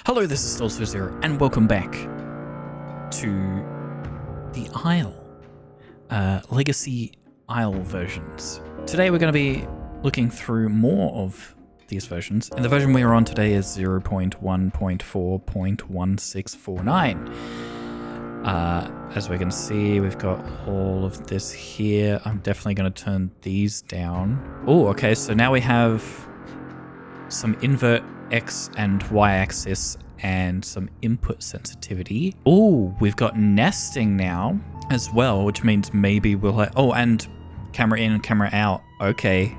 Hello, this is Stolz00, and welcome back to the Isle, Legacy Isle versions. Today we're going to be looking through more of these versions, and the version we are on today is 0.1.4.1649. As we can see, we've got all of this here. I'm definitely going to turn these down. Oh, okay, so now we have some invert X and Y axis and some input sensitivity. Oh, we've got nesting now as well, which means maybe we'll have, oh, and camera in and camera out. Okay.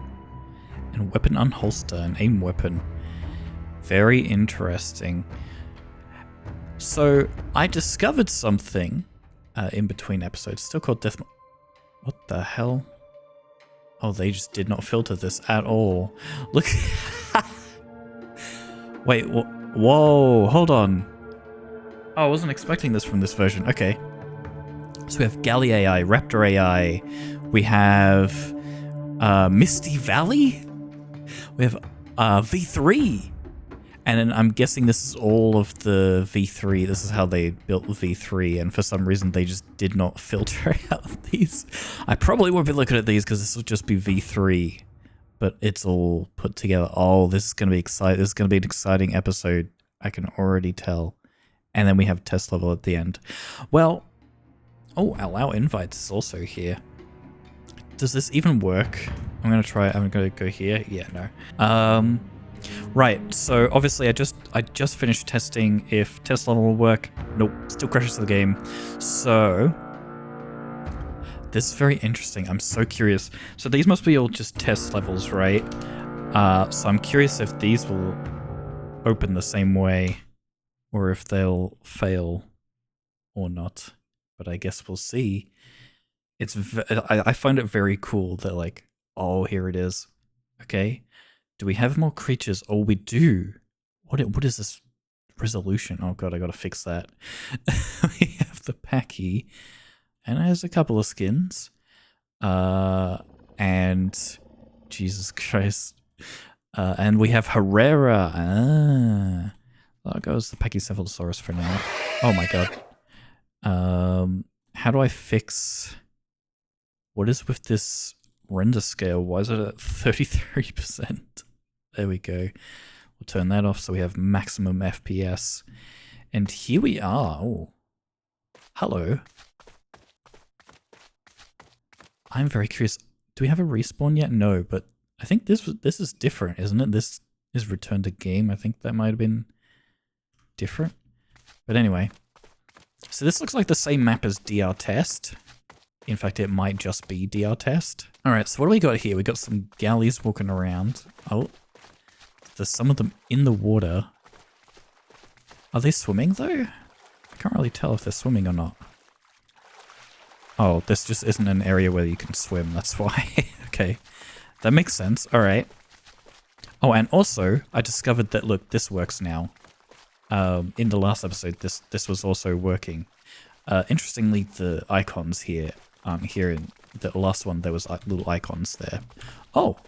And weapon unholster, an aim weapon. Very interesting. So I discovered something in between episodes, still called Death. What the hell? Oh, they just did not filter this at all. Look. Wait, whoa, hold on. Oh, I wasn't expecting this from this version. Okay. So we have Galley AI, Raptor AI, we have Misty Valley, we have V3, and then I'm guessing this is all of the V3. This is how they built V3, and for some reason they just did not filter out these. I probably won't be looking at these because this will just be V3. But it's all put together. Oh, this is going to be exciting. This is going to be an exciting episode. I can already tell. And then we have test level at the end. Well, oh, allow invites is also here. Does this even work? I'm going to try it. I'm going to go here. Yeah, no. Right. So obviously I just finished testing if test level will work. Nope. Still crashes the game. So this is very interesting. I'm so curious. So these must be all just test levels, right? So I'm curious if these will open the same way or if they'll fail or not. But I guess we'll see. I find it very cool that, like, oh, here it is. Okay. Do we have more creatures? Oh, we do. What is this resolution? Oh god, I gotta fix that. We have the Pachy. And it has a couple of skins. And Jesus Christ. And we have Herrera. That goes the Pachycephalosaurus for now. Oh my god. How do I fix... What is with this render scale? Why is it at 33%? There we go. We'll turn that off so we have maximum FPS. And here we are. Oh. Hello. I'm very curious. Do we have a respawn yet? No, but I think this is different, isn't it? This is return to game. I think that might have been different. But anyway. So this looks like the same map as DR Test. In fact, it might just be DR Test. Alright, so what do we got here? We got some galleys walking around. Oh. There's some of them in the water. Are they swimming though? I can't really tell if they're swimming or not. Oh, this just isn't an area where you can swim, that's why. Okay, that makes sense. All right. Oh, and also, I discovered that, look, this works now. In the last episode, this was also working. Interestingly, the icons here, here in the last one, there was like little icons there. Oh,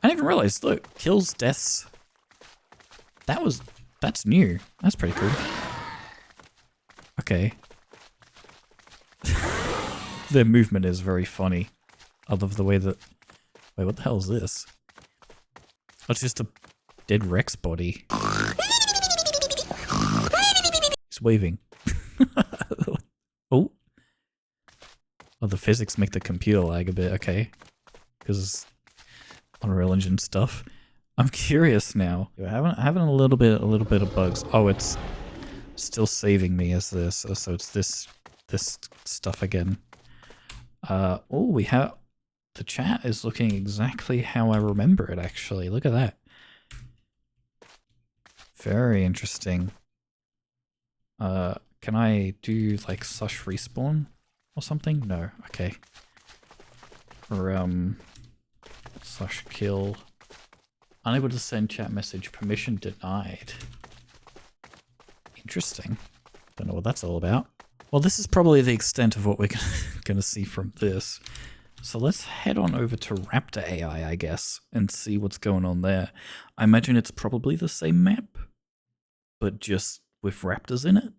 I didn't even realize, look, kills, deaths. That's new. That's pretty cool. Okay. Their movement is very funny. I love the way that... Wait, what the hell is this? Oh, it's just a dead Rex body. He's waving. Oh. Oh, the physics make the computer lag a bit. Okay. Because it's Unreal Engine stuff. I'm curious now. Having a little bit of bugs. Oh, it's still saving me as this. So it's this stuff again. Oh, we have... The chat is looking exactly how I remember it, actually. Look at that. Very interesting. Can I do, like, sush respawn or something? No. Okay. Or, sush kill. Unable to send chat message. Permission denied. Interesting. Don't know what that's all about. Well, this is probably the extent of what we're going to see from this. So let's head on over to Raptor AI, I guess, and see what's going on there. I imagine it's probably the same map, but just with raptors in it.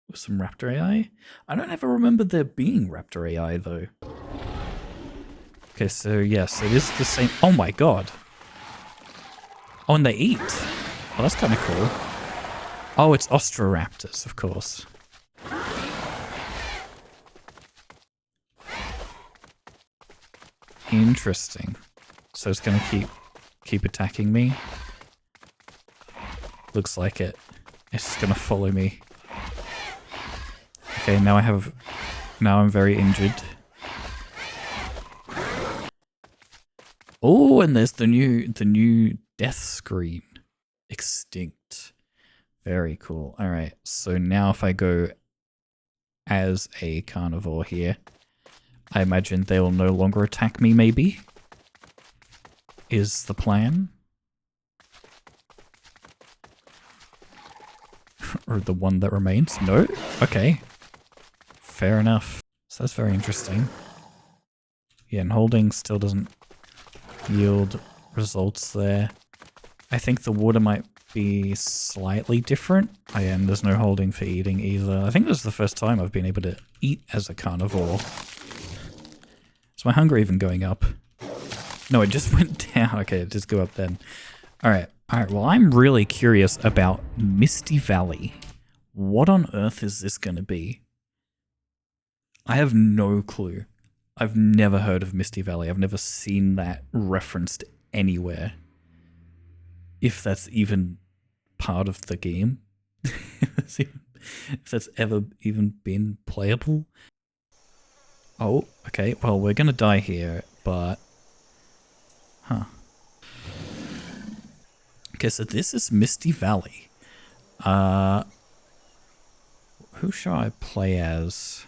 With some raptor AI. I don't ever remember there being raptor AI though. Okay, so yeah, so it is the same. Oh my god. Oh, and they eat. Oh, that's kind of cool. Oh, it's Utahraptors, of course. Interesting. So it's gonna keep attacking me. Looks like it. It's just gonna follow me. Okay, now I'm very injured. Oh, and there's the new death screen. Extinct. Very cool. Alright, so now if I go as a carnivore here, I imagine they will no longer attack me, maybe? Is the plan? Or the one that remains? No? Okay. Fair enough. So that's very interesting. Yeah, and holding still doesn't yield results there. I think the water might be slightly different. And there's no holding for eating either. I think this is the first time I've been able to eat as a carnivore. Is my hunger even going up? No, it just went down. Okay, it just go up then. Alright, well I'm really curious about Misty Valley. What on earth is this going to be? I have no clue. I've never heard of Misty Valley. I've never seen that referenced anywhere. If that's even part of the game. If that's ever even been playable. Oh, okay. Well, we're going to die here, but... Huh. Okay, so this is Misty Valley. Who shall I play as?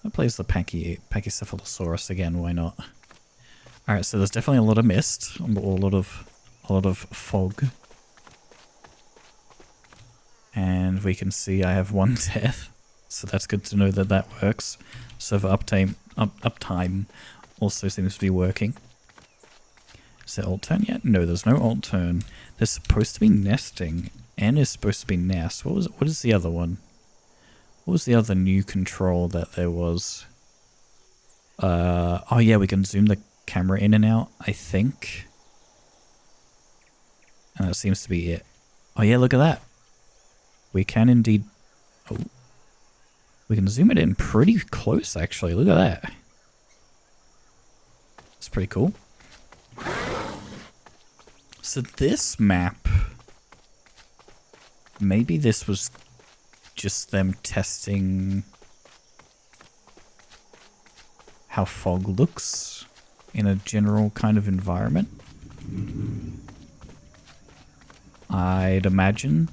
I play as the Pachycephalosaurus again, why not? Alright, so there's definitely a lot of mist, a lot of fog. And we can see I have one death, so that's good to know that that works. Server uptime also seems to be working. Is there alt turn yet? No, there's no alt turn. There's supposed to be nesting. N is supposed to be nest. What is the other one? What was the other new control that there was? Oh yeah, we can zoom the camera in and out, I think. And that seems to be it. Oh yeah, look at that. We can indeed... Oh. We can zoom it in pretty close, actually. Look at that. It's pretty cool. So this map... Maybe this was just them testing how fog looks in a general kind of environment. I'd imagine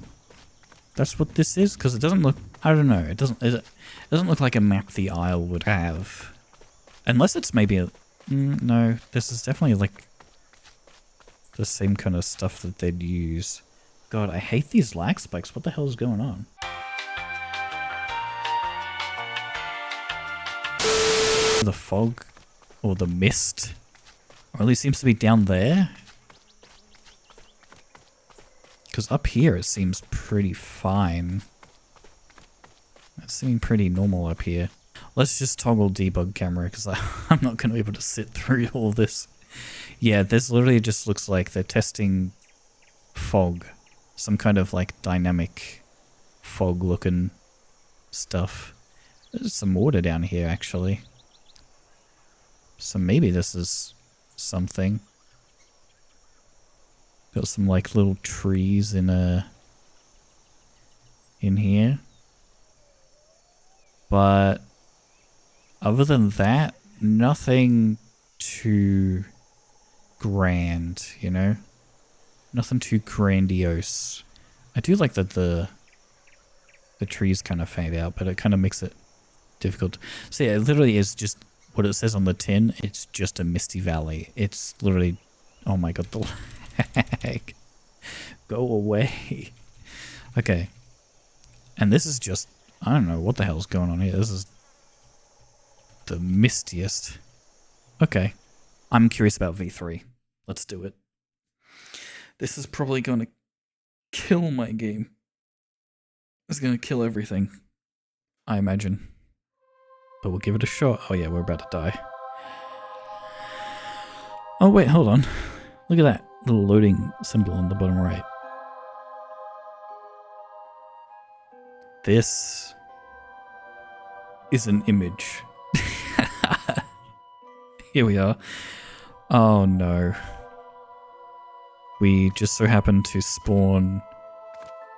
that's what this is, because it doesn't look... I don't know. It doesn't look like a map the Isle would have. Unless it's maybe a... no, this is definitely like the same kind of stuff that they'd use. God, I hate these lag spikes. What the hell is going on? The fog, or the mist, or at least seems to be down there. Because up here it seems pretty fine. It's seeming pretty normal up here. Let's just toggle debug camera, because I'm not going to be able to sit through all this. Yeah, this literally just looks like they're testing fog. Some kind of like dynamic fog looking stuff. There's some water down here actually. So maybe this is something. Got some like little trees in here. But other than that, nothing too grand, you know? Nothing too grandiose. I do like that the trees kind of fade out, but it kind of makes it difficult. So yeah, it literally is just what it says on the tin. It's just a Misty Valley. It's literally... Oh my god, the lag. Go away. Okay. And this is just... I don't know what the hell's going on here. This is the mistiest. Okay. I'm curious about V3. Let's do it. This is probably going to kill my game. It's gonna kill everything, I imagine. But we'll give it a shot. Oh yeah, we're about to die. Oh wait, hold on. Look at that little loading symbol on the bottom right. This is an image. Here we are. Oh no. We just so happened to spawn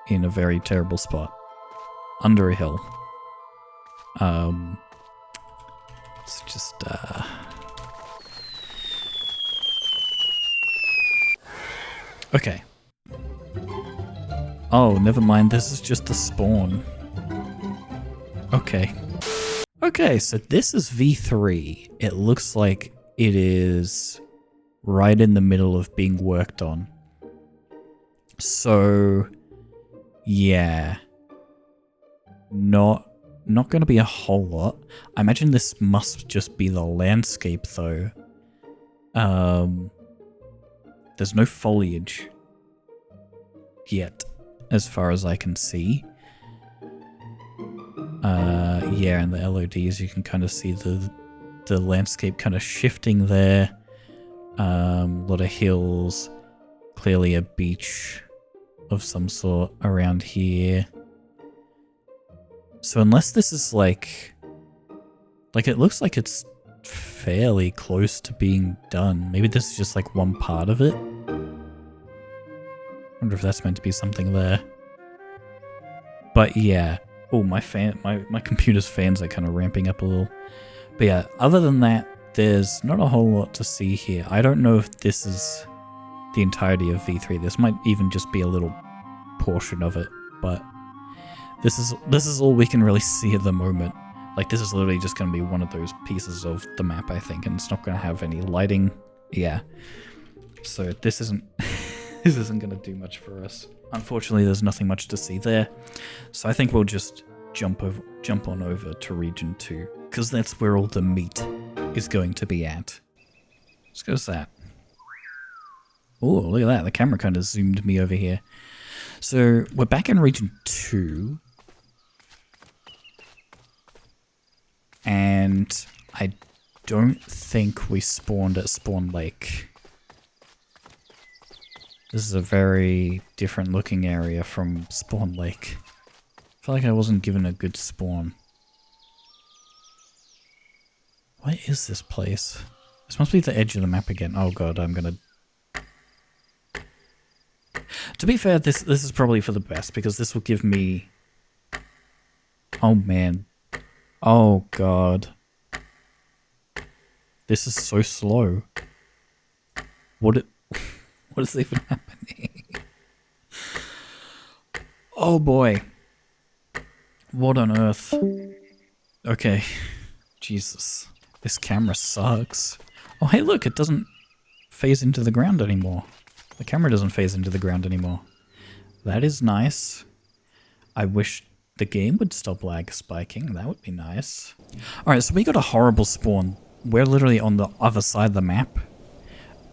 in a very terrible spot. Under a hill. It's just, okay. Oh, never mind. This is just the spawn. Okay. Okay, so this is V3. It looks like it is right in the middle of being worked on. So, yeah. Not going to be a whole lot. I imagine this must just be the landscape, though. There's no foliage yet, as far as I can see. Yeah, and the LODs, you can kind of see the landscape kind of shifting there. A lot of hills, clearly a beach of some sort around here. So unless this is like it looks like it's fairly close to being done. Maybe this is just like one part of it. Wonder if that's meant to be something there. But yeah. Oh, my computer's fans are kind of ramping up a little. But yeah, other than that, there's not a whole lot to see here. I don't know if this is the entirety of V3. This might even just be a little portion of it, but this is all we can really see at the moment. Like, this is literally just going to be one of those pieces of the map, I think, and it's not going to have any lighting. Yeah. So this isn't this isn't going to do much for us. Unfortunately, there's nothing much to see there. So I think we'll just jump on over to Region 2, because that's where all the meat is going to be at. Let's go with that. Oh, look at that. The camera kind of zoomed me over here. So we're back in Region 2. And I don't think we spawned at Spawn Lake. This is a very different looking area from Spawn Lake. I feel like I wasn't given a good spawn. What is this place? This must be the edge of the map again. Oh god, I'm gonna... To be fair, this is probably for the best, because this will give me... Oh man. Oh god. This is so slow. What is even happening? Oh boy. What on earth? Okay. Jesus. This camera sucks. Oh hey look, it doesn't phase into the ground anymore. The camera doesn't phase into the ground anymore. That is nice. I wish the game would stop lag spiking. That would be nice. Alright, so we got a horrible spawn. We're literally on the other side of the map.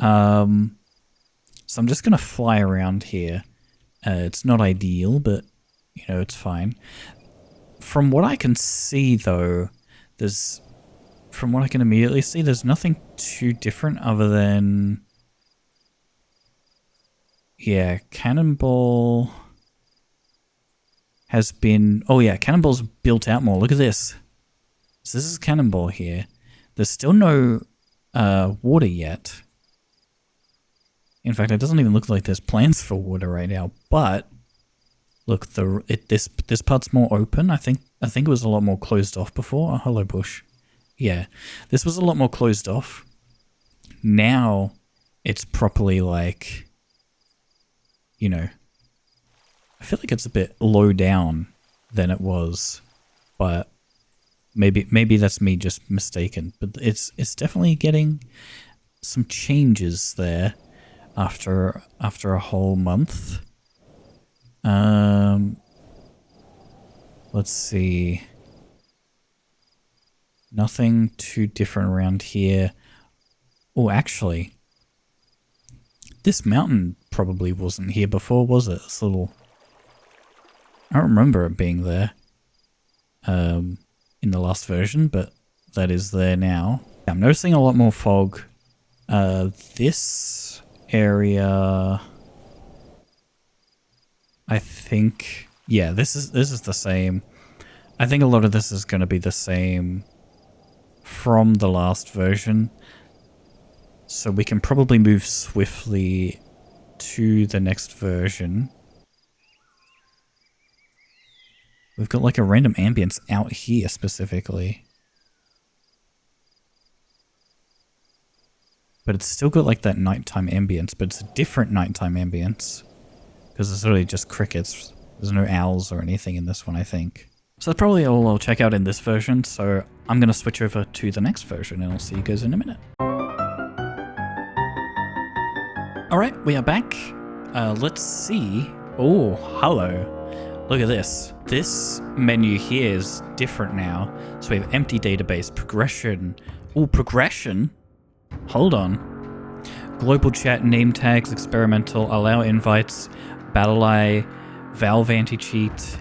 So I'm just going to fly around here. It's not ideal, but, you know, it's fine. From what I can see, though, from what I can immediately see, there's nothing too different other than... Yeah, Cannonball has been... Oh yeah, Cannonball's built out more. Look at this. So this is Cannonball here. There's still no water yet. In fact, it doesn't even look like there's plans for water right now. But look, this part's more open. I think it was a lot more closed off before. Oh, hello, bush. Yeah, this was a lot more closed off. Now it's properly like, you know, I feel like it's a bit low down than it was, but maybe that's me just mistaken. But it's definitely getting some changes there after a whole month. Let's see. Nothing too different around here. Oh, actually, this mountain probably wasn't here before, was it? This little... I don't remember it being there in the last version, but that is there now. I'm noticing a lot more fog. This area, I think, yeah, this is the same. I think a lot of this is going to be the same from the last version. So we can probably move swiftly to the next version. We've got like a random ambience out here specifically. But it's still got like that nighttime ambience, but it's a different nighttime ambience. Because it's really just crickets. There's no owls or anything in this one, I think. So that's probably all I'll check out in this version, so I'm going to switch over to the next version and I'll see you guys in a minute. Alright, we are back. Let's see. Oh, hello. Look at this. This menu here is different now. So we have empty database, progression. Oh, progression? Hold on. Global chat, name tags, experimental, allow invites, battle eye, valve anti-cheat,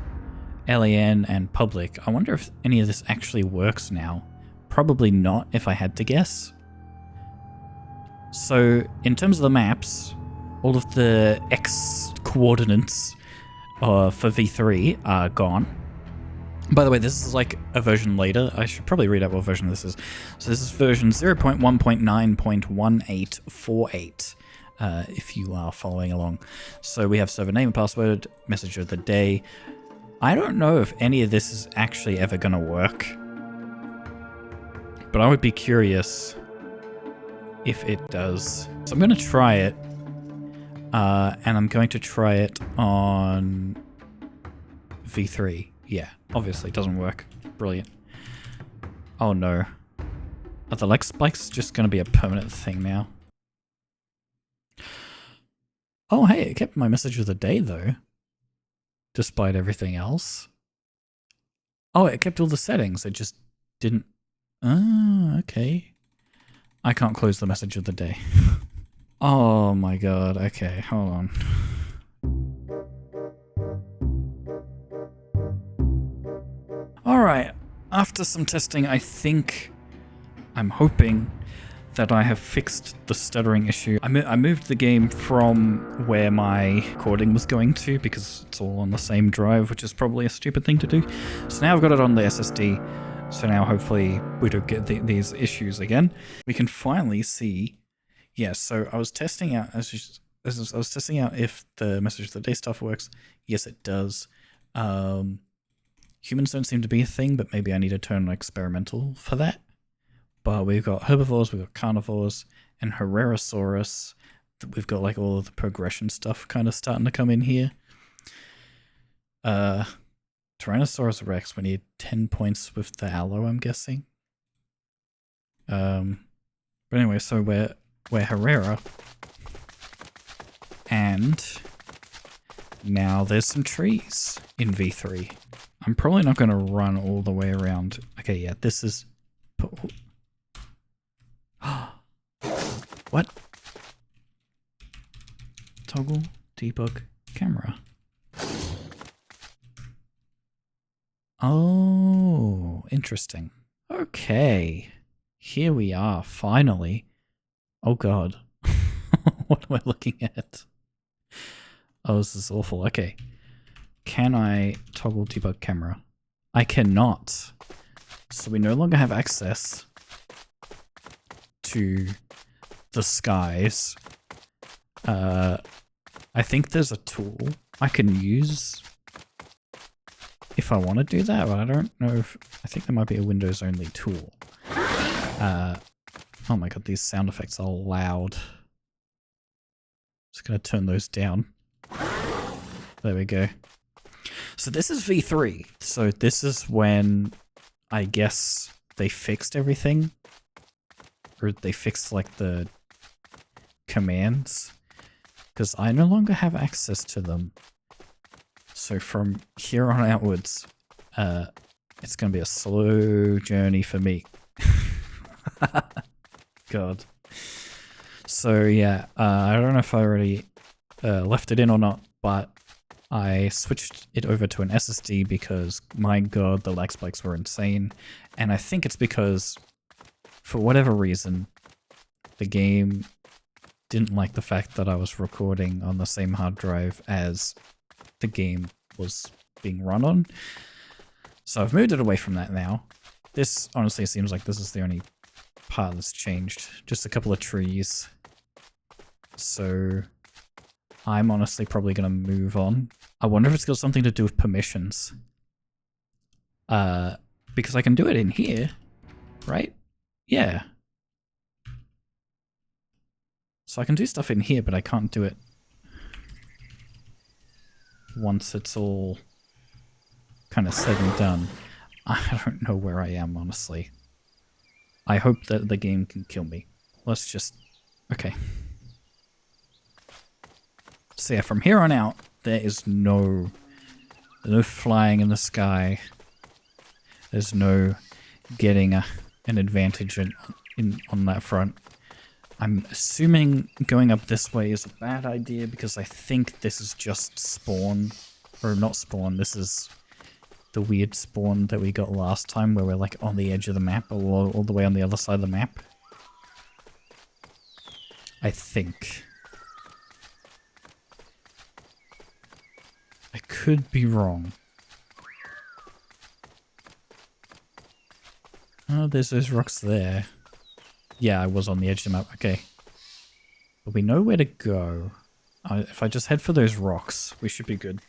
LAN, and public. I wonder if any of this actually works now. Probably not, if I had to guess. So, in terms of the maps, all of the X coordinates for V3 are gone. By the way, this is like a version later. I should probably read out what version this is. So this is version 0.1.9.1848, if you are following along. So we have server name and password, message of the day. I don't know if any of this is actually ever going to work, but I would be curious if it does. So I'm going to try it, and I'm going to try it on V3. Yeah, obviously it doesn't work. Brilliant. Oh no. Are the leg spikes just going to be a permanent thing now? Oh hey, it kept my message of the day though. Despite everything else. Oh, it kept all the settings. It just didn't... Ah, okay. I can't close the message of the day. Oh my god. Okay, hold on. Alright, after some testing, I'm hoping that I have fixed the stuttering issue. I moved the game from where my recording was going to because it's all on the same drive, which is probably a stupid thing to do. So now I've got it on the SSD, so now hopefully we don't get these issues again. We can finally see, yeah, so I was testing out, I was testing out if the message of the day stuff works. Yes, it does. Humans don't seem to be a thing, but maybe I need to turn on experimental for that. But we've got herbivores, we've got carnivores, and Herrerasaurus. We've got like all of the progression stuff kind of starting to come in here. Tyrannosaurus Rex, we need 10 points with the aloe, I'm guessing. But anyway, so we're Herrera. And now there's some trees in V3. I'm probably not going to run all the way around. Okay, yeah, this is... What? Toggle debug camera. Oh, interesting. Okay. Here we are, finally. Oh god. What am I looking at? Oh, this is awful. Okay. Can I toggle debug camera? I cannot. So we no longer have access to the skies. I think there's a tool I can use if I want to do that, but I don't know if... I think there might be a Windows only tool. Oh my god, these sound effects are loud. Just gonna turn those down. There we go. So this is V3. So this is when I guess they fixed everything. Or they fixed like the commands. Because I no longer have access to them. So from here on outwards, it's going to be a slow journey for me. God. So yeah, I don't know if I already left it in or not, but I switched it over to an SSD because, my god, the lag spikes were insane. And I think it's because, for whatever reason, the game didn't like the fact that I was recording on the same hard drive as the game was being run on. So I've moved it away from that now. This honestly seems like this is the only part that's changed. Just a couple of trees. So I'm honestly probably going to move on. I wonder if it's got something to do with permissions. Because I can do it in here, right? Yeah. So I can do stuff in here, but I can't do it once it's all kind of said and done. I don't know where I am, honestly. I hope that the game can kill me. Let's just... Okay. So yeah, from here on out, there is no flying in the sky. There's no getting an advantage on that front. I'm assuming going up this way is a bad idea because I think this is just spawn. Or not spawn, this is the weird spawn that we got last time where we're like on the edge of the map, all the way on the other side of the map. I think. I could be wrong. Oh, there's those rocks there. Yeah, I was on the edge of the map. Okay. But we know where to go. If I just head for those rocks, we should be good.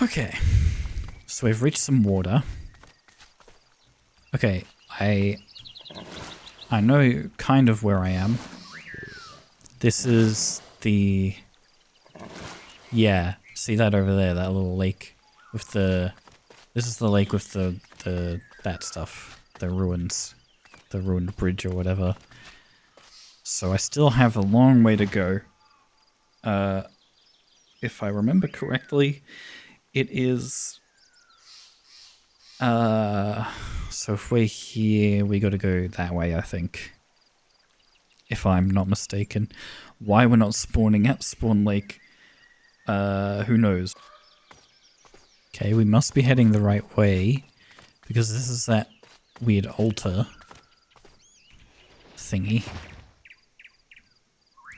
Okay. So we've reached some water. Okay, I know kind of where I am. This is the... Yeah, see that over there, that little lake with the... This is the lake with that stuff. The ruins. The ruined bridge or whatever. So I still have a long way to go. If I remember correctly, it is... So if we're here, we gotta go that way, I think. If I'm not mistaken. Why we're not spawning at Spawn Lake, who knows? Okay, we must be heading the right way, because this is that weird altar thingy.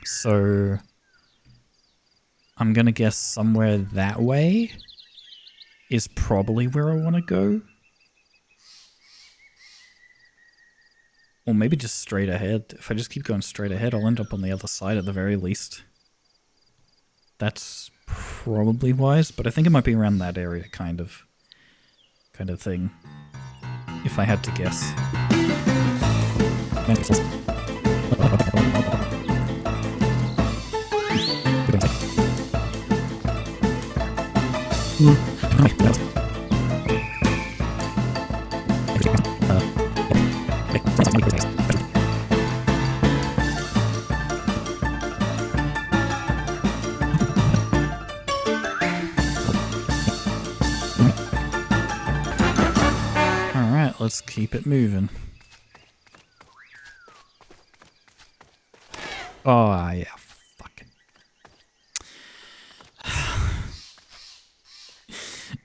So I'm gonna guess somewhere that way is probably where I want to go. Or maybe just straight ahead. If I just keep going straight ahead, I'll end up on the other side at the very least. That's probably wise, but I think it might be around that area, kind of thing. If I had to guess. Alright, let's keep it moving. Oh, yeah, fucking.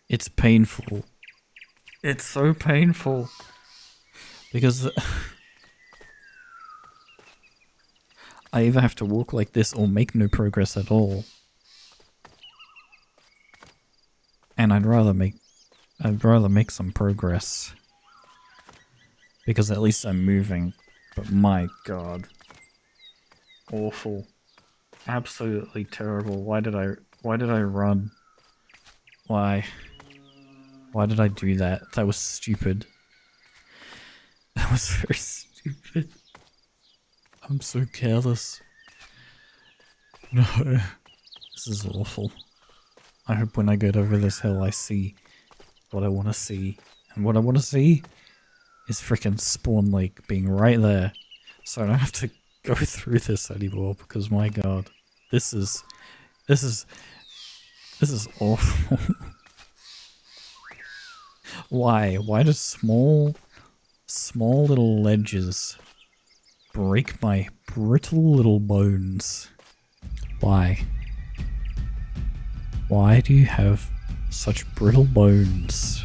It's painful. It's so painful. Because I either have to walk like this or make no progress at all. And I'd rather make some progress. Because at least I'm moving. But my god. Awful. Absolutely terrible. Why did I run? Why did I do that? That was stupid. That was very stupid. I'm so careless. No. This is awful. I hope when I get over this hill I see what I want to see. And what I want to see is frickin' Spawn Lake being right there. So I don't have to go through this anymore because my god. This is awful. Why? Why do small little ledges break my brittle little bones? Why? Why do you have such brittle bones?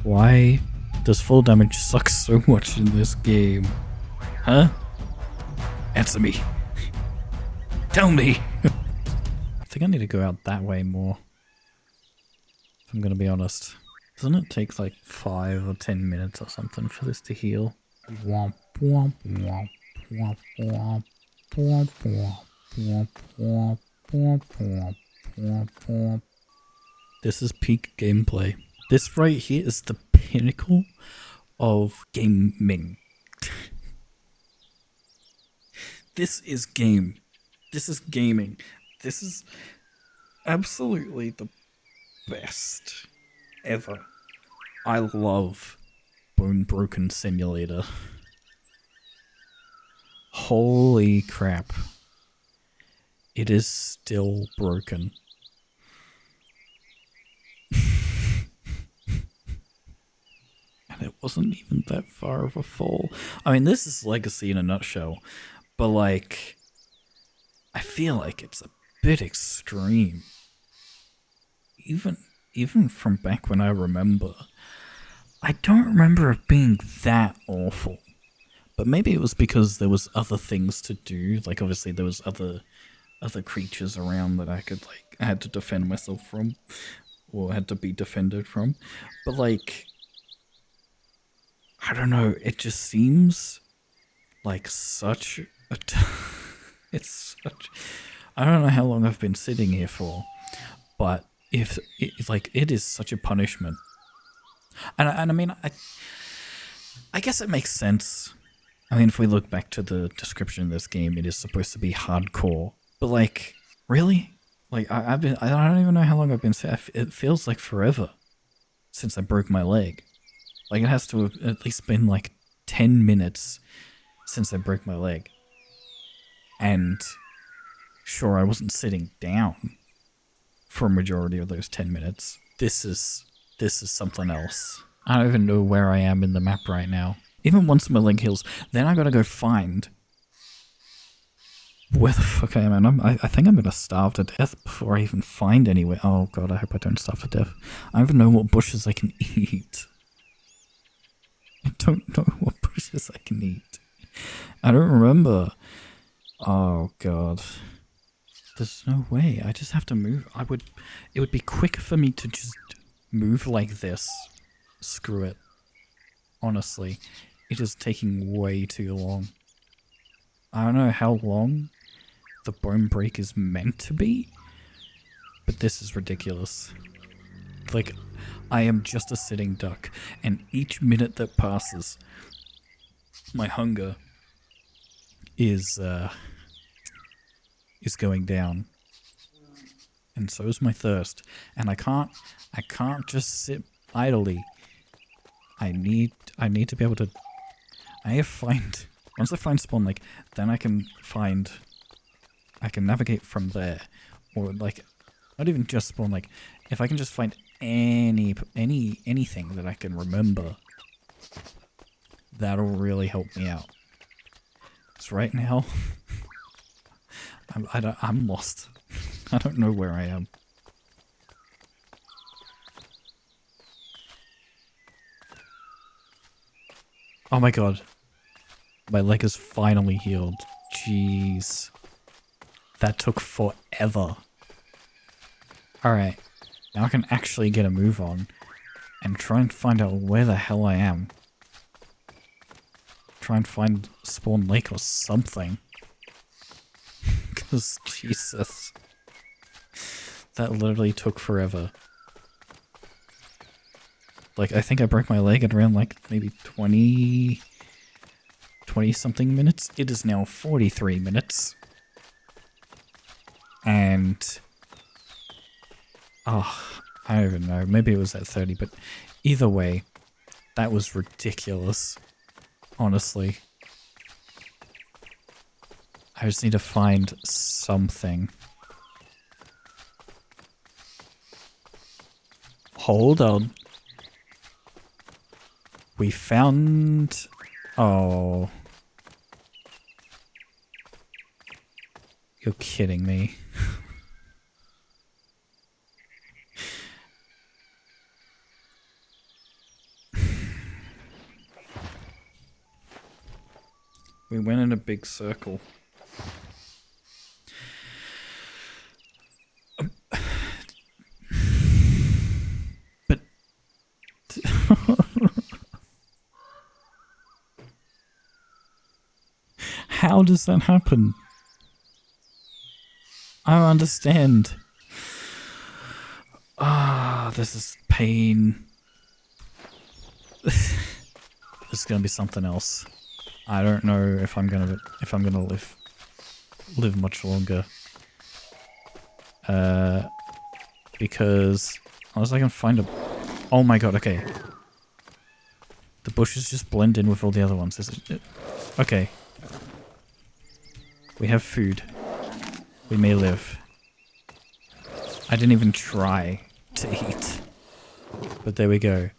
Why does full damage suck so much in this game? Huh? Answer me. Tell me! I think I need to go out that way more. If I'm gonna be honest. Doesn't it take like 5 or 10 minutes or something for this to heal? Womp womp womp womp womp womp womp womp womp womp womp womp. This is peak gameplay. This right here is the pinnacle of gaming. This is game. This is gaming. This is absolutely the best ever. I love Bone Broken Simulator. Holy crap. It is still broken. And it wasn't even that far of a fall. I mean, this is Legacy in a nutshell. But like, I feel like it's a bit extreme. Even from back when I remember, I don't remember it being that awful. But maybe it was because there was other things to do. Like obviously there was other creatures around that I had to defend myself from, or had to be defended from. But like, I don't know. It just seems like such a. It's such. I don't know how long I've been sitting here for, but if it is such a punishment, and I mean I guess it makes sense. I mean, if we look back to the description of this game, it is supposed to be hardcore, but like, really, like I don't even know how long I've been sitting. It feels like forever since I broke my leg. Like it has to have at least been like 10 minutes since I broke my leg, and sure, I wasn't sitting down for a majority of those 10 minutes. This is something else. I don't even know where I am in the map right now. Even once my leg heals, then I gotta go find where the fuck I am. And I think I'm gonna starve to death before I even find anywhere. Oh god, I hope I don't starve to death. I don't even know what bushes I can eat. I don't know what bushes I can eat. I don't remember. Oh god. There's no way. I just have to move. It would be quicker for me to just move like this. Screw it. Honestly, it is taking way too long. I don't know how long the bone break is meant to be, but this is ridiculous. Like, I am just a sitting duck, and each minute that passes, my hunger is going down, and so is my thirst. And I can't just sit idly. I need to be able to. I have find once I find Spawn Lake, then I can navigate from there, or like not even just Spawn Lake. If I can just find anything that I can remember, that'll really help me out. Because right now, I'm lost. I don't know where I am. Oh my god. My leg is finally healed. Jeez. That took forever. Alright. Now I can actually get a move on and try and find out where the hell I am. Try and find Spawn Lake or something. Because, Jesus. That literally took forever. Like, I think I broke my leg at around, like, maybe 20 something minutes. It is now 43 minutes. And... oh, I don't even know. Maybe it was at 30, but either way, that was ridiculous. Honestly. I just need to find something. Hold on. We found... oh. You're kidding me. We went in a big circle. But... How does that happen? I don't understand. Ah, this is pain. This is gonna be something else. I don't know if I'm gonna live much longer. Because unless I can find a... Oh my god, okay. The bushes just blend in with all the other ones. Is it... Okay. We have food. We may live. I didn't even try to eat. But there we go.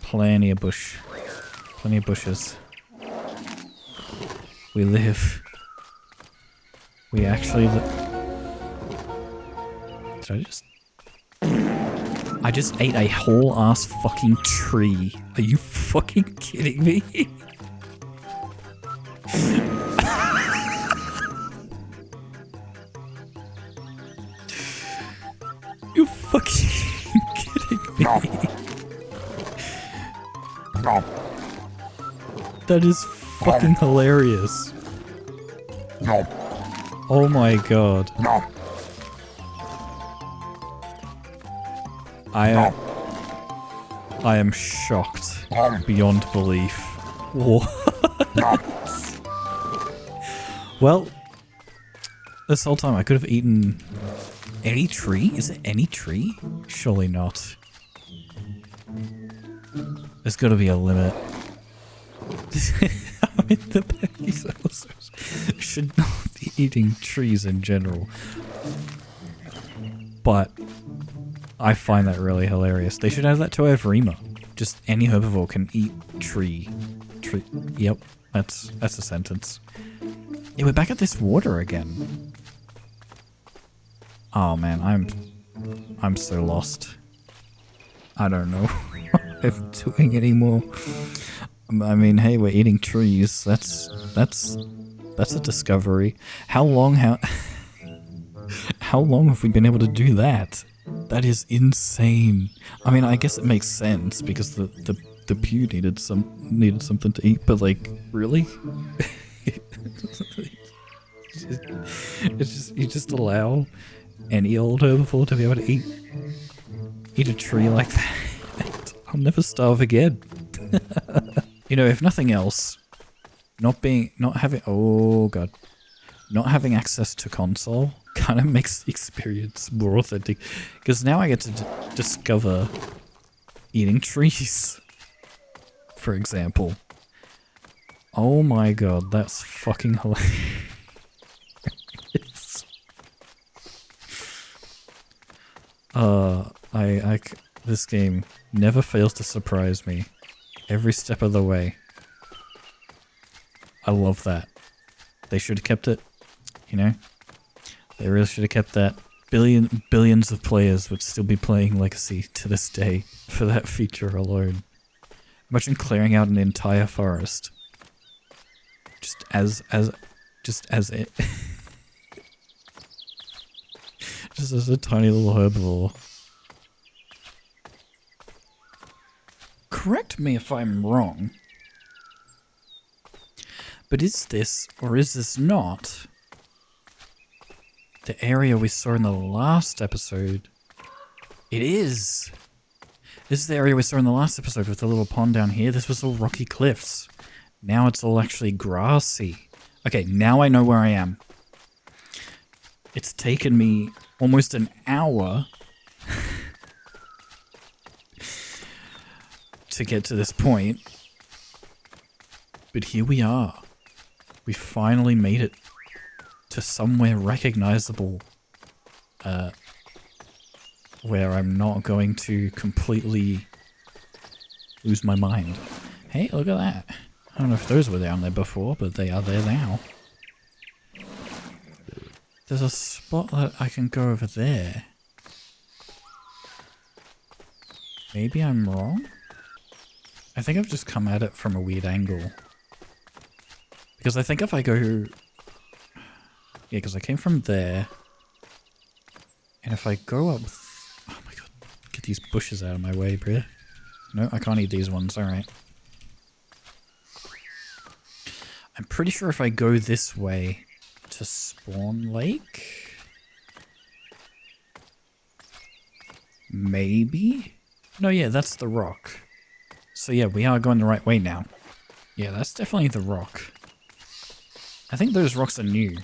Plenty of bush. Plenty of bushes. We live. We actually Did I just... I just ate a whole ass fucking tree. Are you fucking kidding me? You fucking kidding me? That is fucking hilarious. Oh my god. I am shocked beyond belief. What? Well, this whole time I could have eaten any tree? Is it any tree? Surely not. There's got to be a limit. I mean, the Pachy's also should not be eating trees in general. But I find that really hilarious. They should add that to Evrima. Just any herbivore can eat tree. Yep, that's a sentence. Yeah, we're back at this water again. Oh man, I'm so lost. I don't know what I'm doing anymore. I mean, hey, we're eating trees. That's a discovery. How long have we been able to do that? That is insane. I mean, I guess it makes sense because the pew needed something to eat, but like, really? It's just, you just allow any old herbivore to be able to eat a tree like that. I'll never starve again. You know, if nothing else, not having access to console kind of makes the experience more authentic, because now I get to discover eating trees, for example. Oh my god, that's fucking hilarious. This game never fails to surprise me every step of the way. I love that. They should have kept it, you know? They really should have kept that. Billions of players would still be playing Legacy to this day for that feature alone. Imagine clearing out an entire forest. Just as it. Just as a tiny little herbivore. Correct me if I'm wrong, but is this, or is this not, the area we saw in the last episode? It is! This is the area we saw in the last episode with the little pond down here. This was all rocky cliffs. Now it's all actually grassy. Okay, now I know where I am. It's taken me almost an hour to get to this point, but here we are. We finally made it to somewhere recognizable, where I'm not going to completely lose my mind. Hey, look at that. I don't know if those were down there before, but they are there now. There's a spot that I can go over there. Maybe I'm wrong? I think I've just come at it from a weird angle. Because I think if I go... Yeah, because I came from there. And if I go up... Oh my god. Get these bushes out of my way, bruh. No, I can't eat these ones. Alright. I'm pretty sure if I go this way to Spawn Lake... Maybe? No, yeah, that's the rock. So yeah, we are going the right way now. Yeah, that's definitely the rock. I think those rocks are new.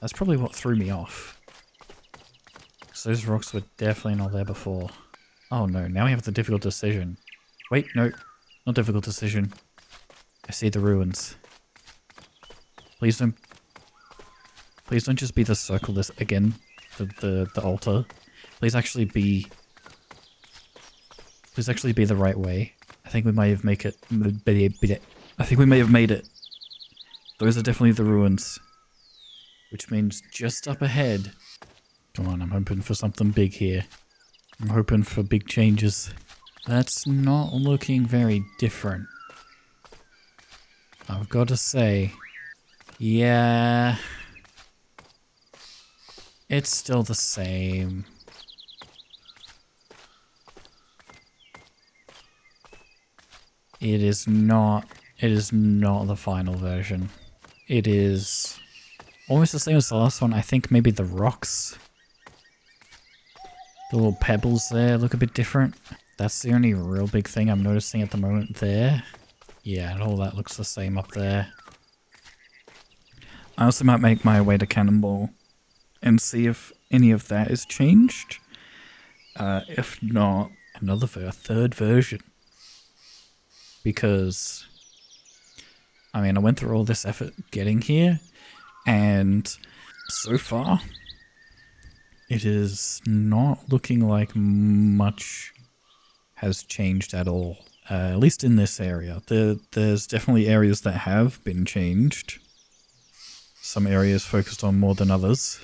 That's probably what threw me off. Because those rocks were definitely not there before. Oh no, now we have the difficult decision. Wait, no. Not difficult decision. I see the ruins. Please don't just be the circle this again. The altar. Please actually be the right way. I think we might have made it. I think we may have made it. Those are definitely the ruins. Which means just up ahead. Come on, I'm hoping for something big here. I'm hoping for big changes. That's not looking very different. I've got to say. Yeah. It's still the same. It is not the final version. It is almost the same as the last one. I think maybe the rocks, the little pebbles there look a bit different. That's the only real big thing I'm noticing at the moment there. Yeah, and all that looks the same up there. I also might make my way to Cannonball and see if any of that is changed. If not, a third version. Because, I mean, I went through all this effort getting here, and so far, it is not looking like much has changed at all. At least in this area. There's definitely areas that have been changed. Some areas focused on more than others.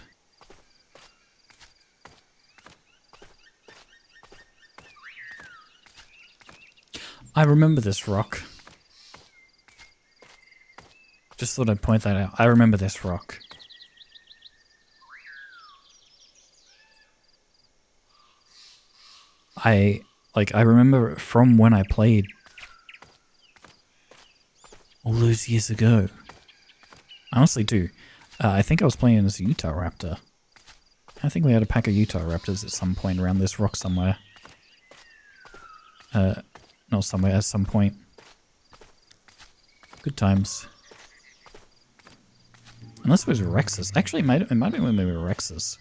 I remember this rock. Just thought I'd point that out. I remember this rock. I remember it from when I played all those years ago. I honestly do. I think I was playing as a Utahraptor. I think we had a pack of Utahraptors at some point around this rock somewhere. Not somewhere, at some point. Good times. Unless it was Rexes. Actually, it might have been when we were Rexes.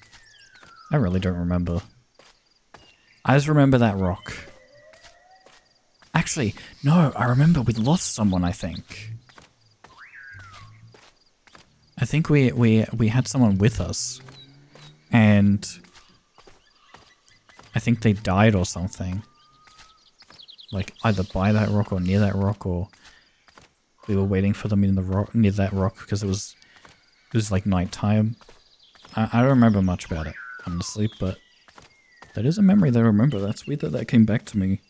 I really don't remember. I just remember that rock. Actually, no, I remember we lost someone, I think. I think we had someone with us. And I think they died or something. Like either by that rock or near that rock, or we were waiting for them in the rock near that rock because it was like nighttime. I don't remember much about it, honestly, but that is a memory that I remember. That's weird that that came back to me.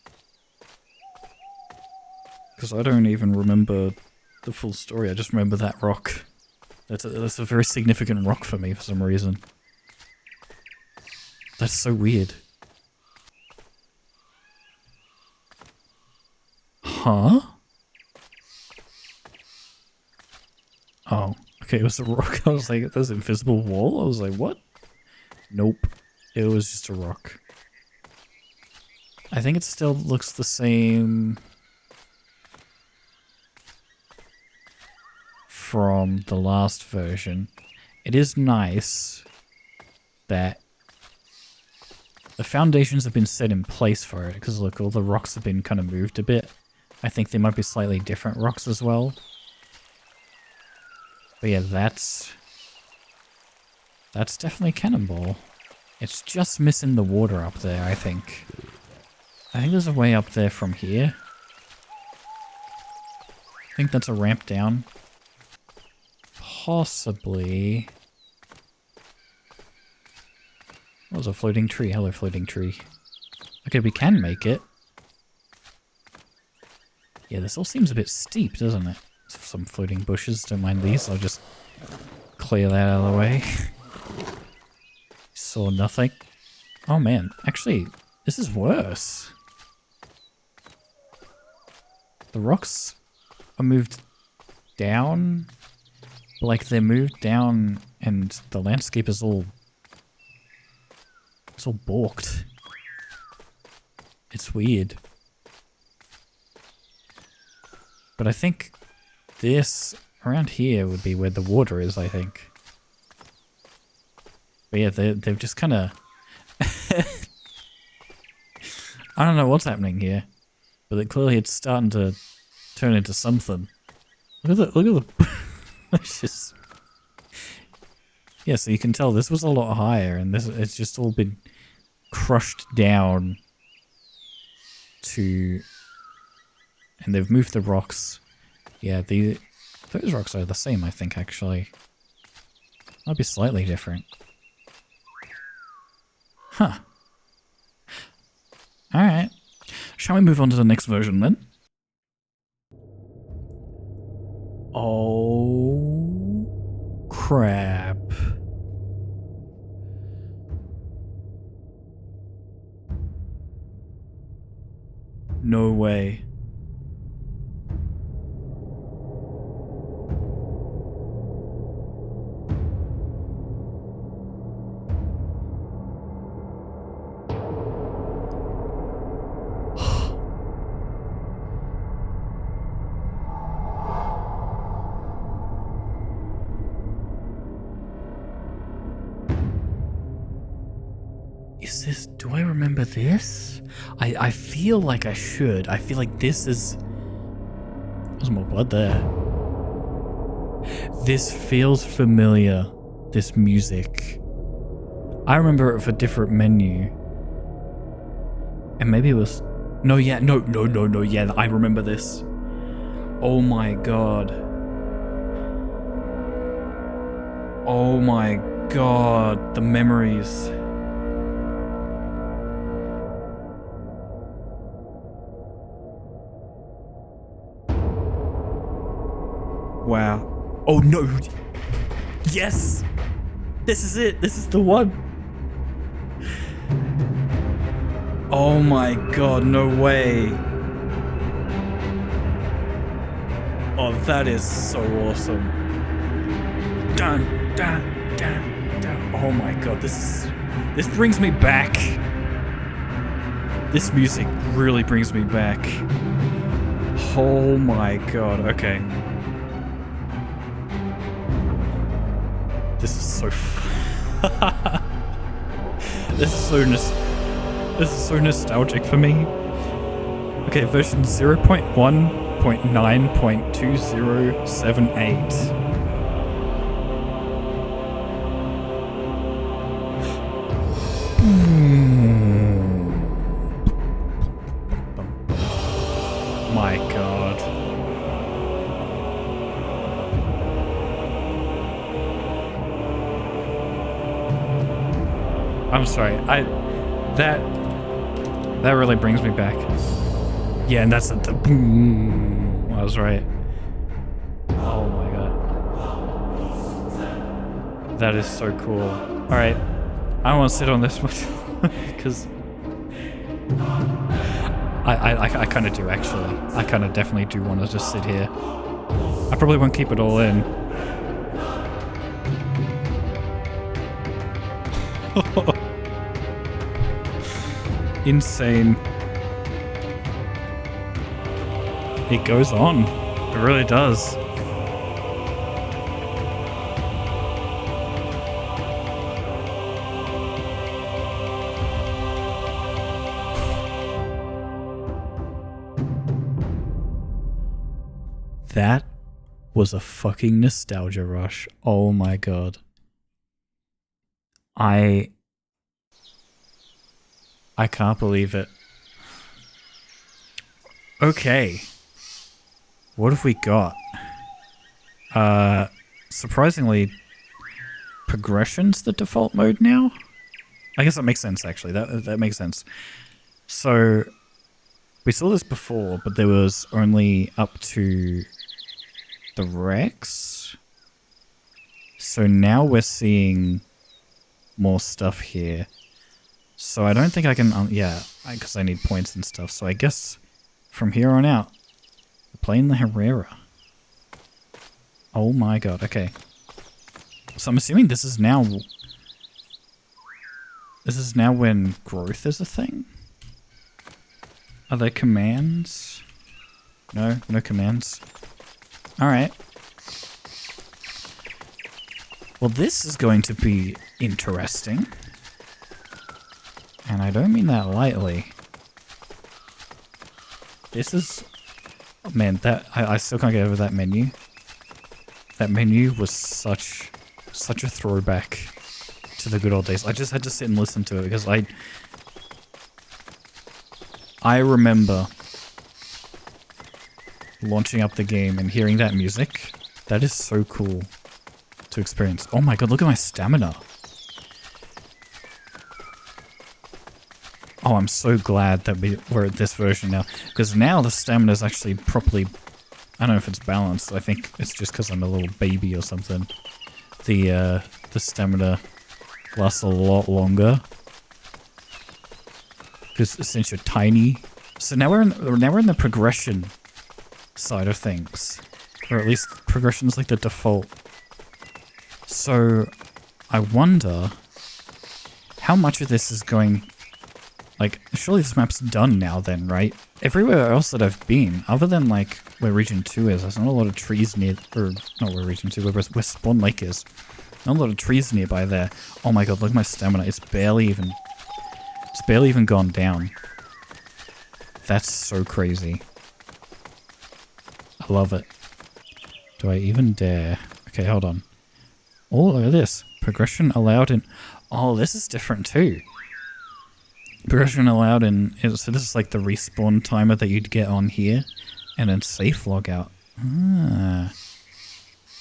Because I don't even remember the full story, I just remember that rock. That's a very significant rock for me for some reason. That's so weird. Huh? Oh, okay, it was a rock. I was like, there's an invisible wall? I was like, what? Nope. It was just a rock. I think it still looks the same from the last version. It is nice that the foundations have been set in place for it, because look, all the rocks have been kind of moved a bit. I think they might be slightly different rocks as well. But yeah, that's definitely Cannonball. It's just missing the water up there, I think. I think there's a way up there from here. I think that's a ramp down. Possibly. That was a floating tree. Hello, floating tree. Okay, we can make it. Yeah, this all seems a bit steep, doesn't it? Some floating bushes, don't mind these. I'll just clear that out of the way. Saw nothing. Oh man, actually, this is worse. The rocks are moved down. Like they're moved down and the landscape is all... It's all balked. It's weird. But I think this around here would be where the water is, I think. But yeah, they've just kind of... I don't know what's happening here. But clearly it's starting to turn into something. Look at the... It's just... Yeah, so you can tell this was a lot higher and this it's just all been crushed down to... And they've moved the rocks. Yeah, those rocks are the same, I think, actually. Might be slightly different. Huh. Alright. Shall we move on to the next version, then? Oh... crap. No way. Is this... Do I remember this? I feel like I should. I feel like this is... There's more blood there. This feels familiar. This music. I remember it for a different menu. And maybe it was... No, yeah, no, yeah, I remember this. Oh my god. Oh my god, the memories. Wow. Oh no. Yes! This is it. This is the one. Oh my god, no way. Oh, that is so awesome. Dun, dun, dun, dun. Oh my god, this brings me back. This music really brings me back. Oh my god, okay. This is so this is so nostalgic for me. Okay, version 0.1.9.2078. My god. I'm sorry, that really brings me back. Yeah, and that's the boom. I was right. Oh my god. That is so cool. Alright, I don't want to sit on this one because I kind of do actually. I kind of definitely do want to just sit here. I probably won't keep it all in. Insane. It goes on. It really does. That was a fucking nostalgia rush. Oh my god. I can't believe it. Okay. What have we got? Surprisingly, progression's the default mode now? I guess that makes sense, actually. That makes sense. So, We saw this before, but there was only up to the Rex. So now we're seeing more stuff here. So I don't think I can, yeah, because I need points and stuff. So I guess from here on out, we're playing the Herrera. Oh my god, okay. So I'm assuming this is now when growth is a thing? Are there commands? No, no commands. Alright. Well, this is going to be interesting. And I don't mean that lightly. This is... Oh, man, that I still can't get over that menu. That menu was such a throwback to the good old days. I just had to sit and listen to it because I remember launching up the game and hearing that music. That is so cool to experience. Oh my god, look at my stamina. Oh, I'm so glad that we're at this version now. Because now the stamina is actually properly... I don't know if it's balanced. I think it's just because I'm a little baby or something. The stamina lasts a lot longer. Because since you're tiny. So now we're in the progression side of things. Or at least progression's like the default. So I wonder how much of this is going... Like, surely this map's done now then, right? Everywhere else that I've been, other than like where Region 2 is, there's not a lot of trees near... Or, not where Region 2, where Spawn Lake is. Not a lot of trees nearby there. Oh my god, look at my stamina. It's barely even gone down. That's so crazy. I love it. Do I even dare? Okay, hold on. Oh, look at this. Progression allowed in... Oh, this is different too. Progression allowed in... So this is like the respawn timer that you'd get on here. And then safe logout. Ah.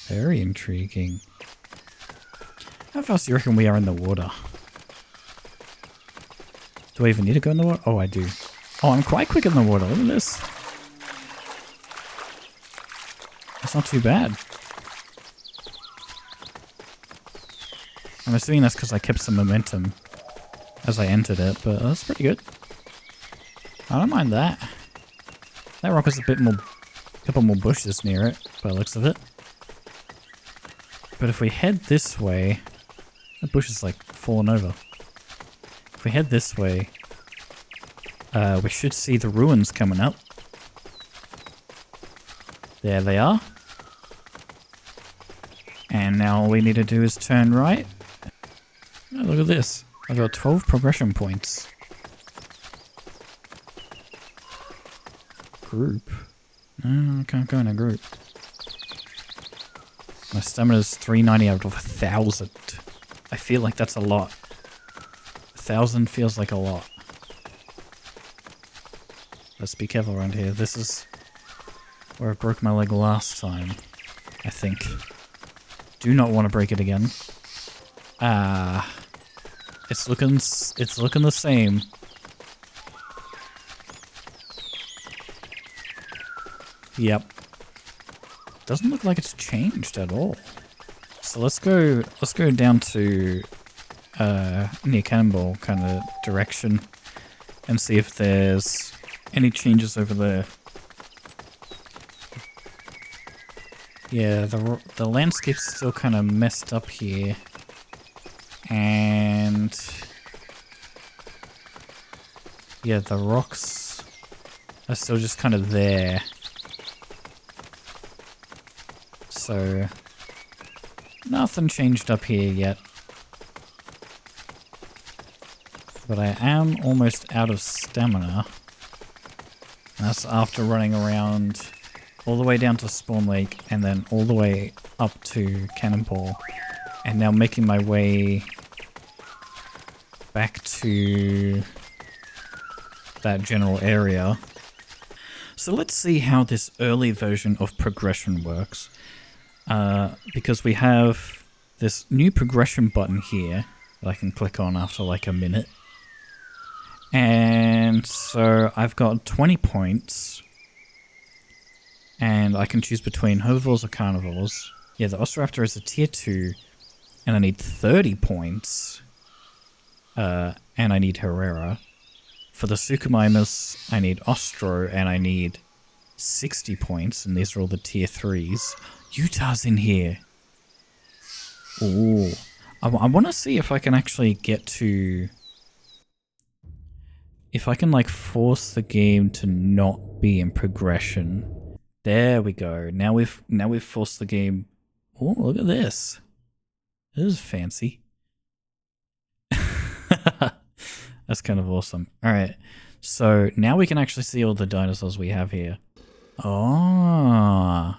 Very intriguing. How fast do you reckon we are in the water? Do I even need to go in the water? Oh, I do. Oh, I'm quite quick in the water. Look at this. That's not too bad. I'm assuming that's because I kept some momentum as I entered it, but that's pretty good. I don't mind that. That rock has a couple more bushes near it, by the looks of it. But if we head this way, that bush is like fallen over. If we head this way, we should see the ruins coming up. There they are. And now all we need to do is turn right. Oh, look at this. I've got 12 progression points. Group? No, I can't go in a group. My stamina is 390 out of 1,000. I feel like that's a lot. 1,000 feels like a lot. Let's be careful around here. This is where I broke my leg last time, I think. Do not want to break it again. Ah. It's looking the same. Yep. Doesn't look like it's changed at all. So let's go down to near Cannonball kind of direction and see if there's any changes over there. Yeah, the landscape's still kind of messed up here. And yeah, the rocks are still just kind of there. So nothing changed up here yet. But I am almost out of stamina. That's after running around all the way down to Spawn Lake and then all the way up to Cannonball. And now making my way back to that general area. So let's see how this early version of progression works. Because we have this new progression button here that I can click on after like a minute. And so I've got 20 points. And I can choose between herbivores or carnivores. Yeah, the Utahraptor is a tier 2. And I need 30 points. And I need Herrera. For the Suchomimus, I need Ostro and I need 60 points. And these are all the tier 3s. Utah's in here. Ooh. I want to see if I can actually get to... If I can, like, force the game to not be in progression. There we go. Now we've forced the game... Oh, look at this. This is fancy. That's kind of awesome. Alright. So, now we can actually see all the dinosaurs we have here. Oh.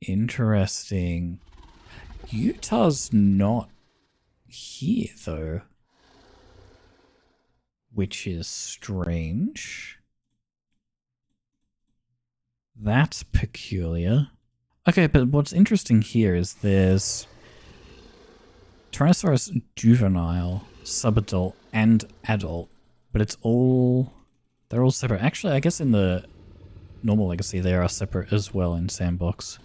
Interesting. Utah's not here, though. Which is strange. That's peculiar. Okay, but what's interesting here is there's Tyrannosaurus juvenile, subadult, and adult, but it's all... They're all separate. Actually, I guess in the normal legacy they are separate as well in Sandbox.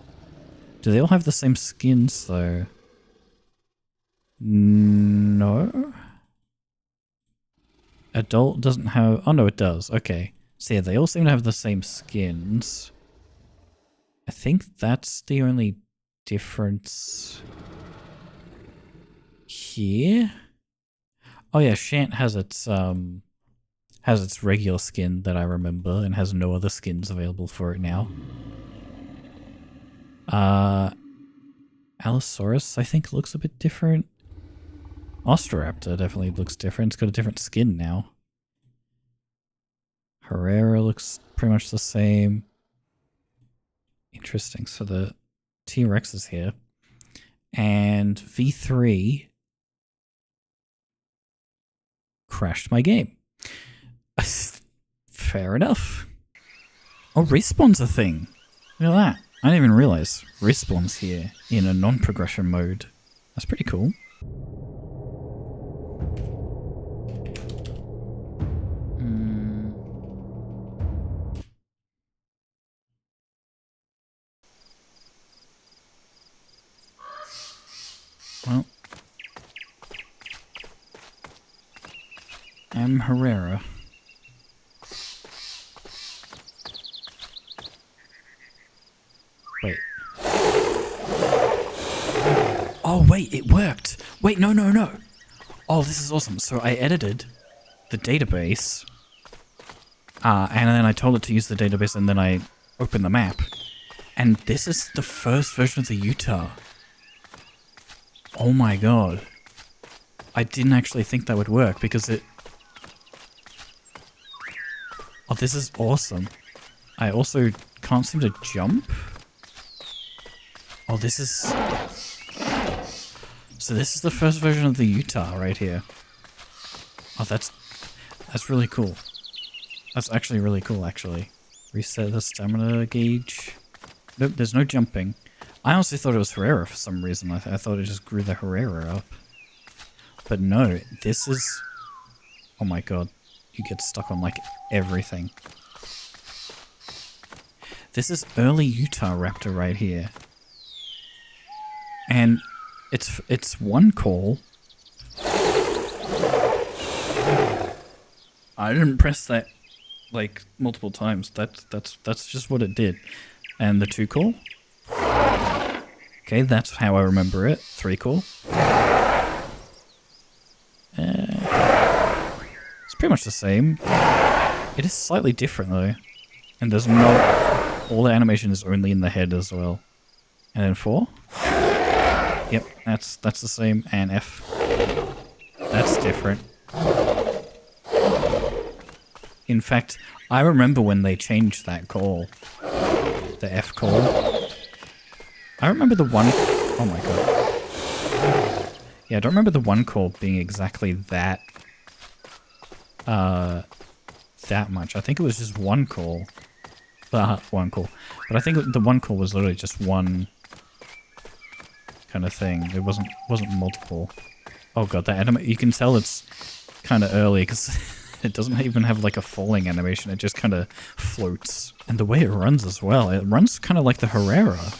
Do they all have the same skins, though? No? Adult doesn't have... Oh, no, it does. Okay. So, yeah, they all seem to have the same skins. I think that's the only difference here. Oh, yeah, Shant has its regular skin that I remember and has no other skins available for it now. Allosaurus, I think, looks a bit different. Utahraptor definitely looks different. It's got a different skin now. Herrera looks pretty much the same. Interesting. So the T-Rex is here. And V3 crashed my game. Fair enough. Oh, respawn's a thing. Look at that. I didn't even realize respawn's here in a non-progression mode. That's pretty cool. Well, M. Herrera. Wait. Oh, wait, it worked. Wait, no. Oh, this is awesome. So I edited the database, and then I told it to use the database, and then I opened the map. And this is the first version of the Utah. Oh my god. I didn't actually think that would work because it... Oh, this is awesome. I also can't seem to jump. Oh, this is... So this is the first version of the Utah right here. Oh, that's really cool. That's actually really cool, actually. Reset the stamina gauge. Nope, there's no jumping. I honestly thought it was Herrera for some reason. I thought it just grew the Herrera up. But no, this is... Oh my god. You get stuck on, like, everything. This is early Utahraptor right here. And it's one call. I didn't press that, like, multiple times. That's just what it did. And the 2 call. Okay, that's how I remember it. 3 call. It's pretty much the same. It is slightly different though. And there's no... All the animation is only in the head as well. And then 4. Yep, that's the same. And F. That's different. In fact, I remember when they changed that call. The F call. I remember the one... Oh my god. Yeah, I don't remember the one call being exactly that... that much. I think it was just one call. One call. But I think the one call was literally just one... kind of thing. It wasn't multiple. Oh god, that anime... You can tell it's kind of early because it doesn't even have like a falling animation. It just kind of floats. And the way it runs as well, it runs kind of like the Herrera.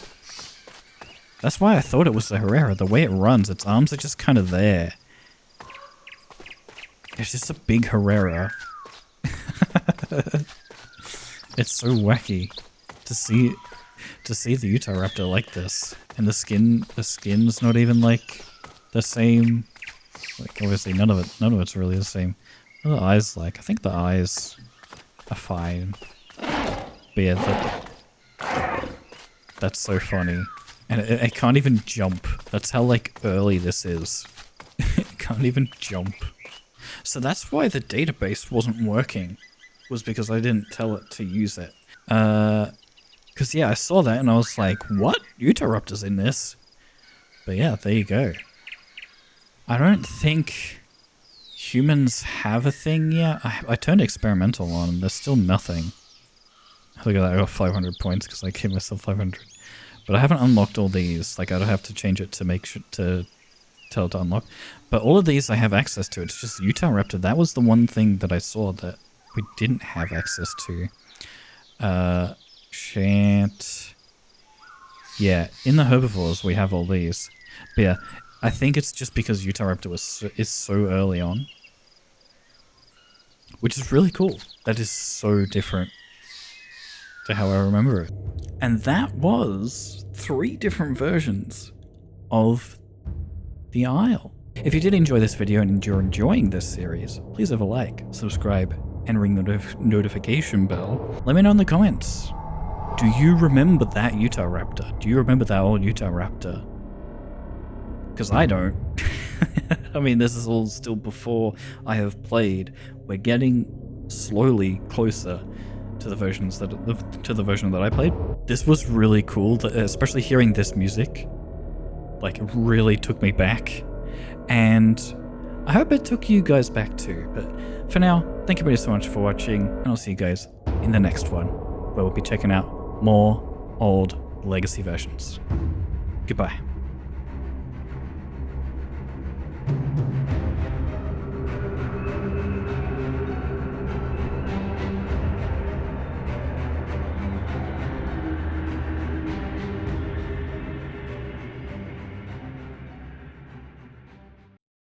That's why I thought it was the Herrera. The way it runs, its arms are just kind of there. It's just a big Herrera. It's so wacky to see the Utahraptor like this, and the skin's not even like the same. Like obviously none of it's really the same. What are the eyes like? I think the eyes are fine. But yeah, that's so funny, and it can't even jump. That's how like early this is. It can't even jump. So that's why the database wasn't working. Was because I didn't tell it to use it. Because yeah, I saw that and I was like, what? Utahraptor's in this? But yeah, there you go. I don't think humans have a thing yet. I turned experimental on, there's still nothing. Look at that, I got 500 points because I gave myself 500. But I haven't unlocked all these. Like, I'd have to change it to make sure to tell it to unlock. But all of these I have access to. It's just Utahraptor. That was the one thing that I saw that we didn't have access to. Shan't... Yeah, in the herbivores we have all these. But yeah, I think it's just because Utahraptor is so early on. Which is really cool. That is so different to how I remember it. And that was 3 different versions of the Isle. If you did enjoy this video and you're enjoying this series, please have a like, subscribe, and ring the notification bell. Let me know in the comments. Do you remember that Utahraptor? Do you remember that old Utahraptor? Because I don't. I mean, this is all still before I have played. We're getting slowly closer to the version that I played. This was really cool, especially hearing this music. Like, it really took me back. And I hope it took you guys back too. But for now, thank you so much for watching, and I'll see you guys in the next one, where we'll be checking out more old legacy versions. Goodbye.